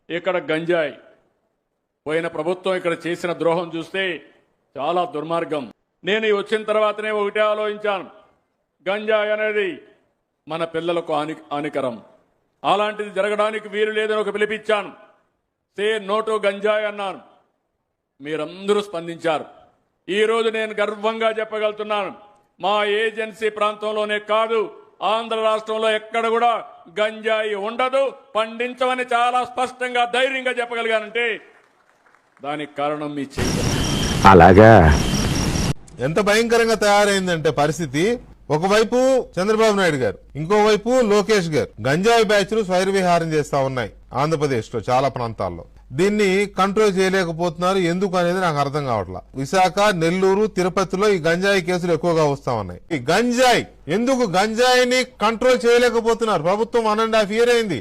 ఇక్కడ గంజాయి పోయిన ప్రభుత్వం ఇక్కడ చేసిన ద్రోహం చూస్తే చాలా దుర్మార్గం. నేను వచ్చిన తర్వాతనే ఒకటే ఆలోచించాను, గంజాయి అనేది మన పిల్లలకు హానికరం, అలాంటిది జరగడానికి వీలు లేదని ఒక పిలిపించాను. సే నో టు గంజాయి అన్నాను. మీరందరూ స్పందించారు. ఈరోజు నేను గర్వంగా చెప్పగలుగుతున్నాను, మా ఏజెన్సీ ప్రాంతంలోనే కాదు ఆంధ్ర రాష్ట్రంలో ఎక్కడ కూడా గంజాయి ఉండదు, పండించమని చాలా స్పష్టంగా ధైర్యంగా చెప్పగలిగానంటే దానికి కారణం మీ చేయ. అలాగా ఎంత భయంకరంగా తయారైందంటే పరిస్థితి, ఒకవైపు చంద్రబాబు నాయుడు గారు, ఇంకోవైపు లోకేష్ గారు గంజాయి బ్యాచ్లు స్వైర విహారం చేస్తా ఉన్నాయి ఆంధ్రప్రదేశ్ లో చాలా ప్రాంతాల్లో. దీన్ని కంట్రోల్ చేయలేకపోతున్నారు. ఎందుకు అనేది నాకు అర్థం కావట్లా. విశాఖ, నెల్లూరు, తిరుపతిలో ఈ గంజాయి కేసులు ఎక్కువగా వస్తా ఉన్నాయి. ఈ గంజాయి ఎందుకు గంజాయిని కంట్రోల్ చేయలేకపోతున్నారు? ప్రభుత్వం 1.5 years అయింది.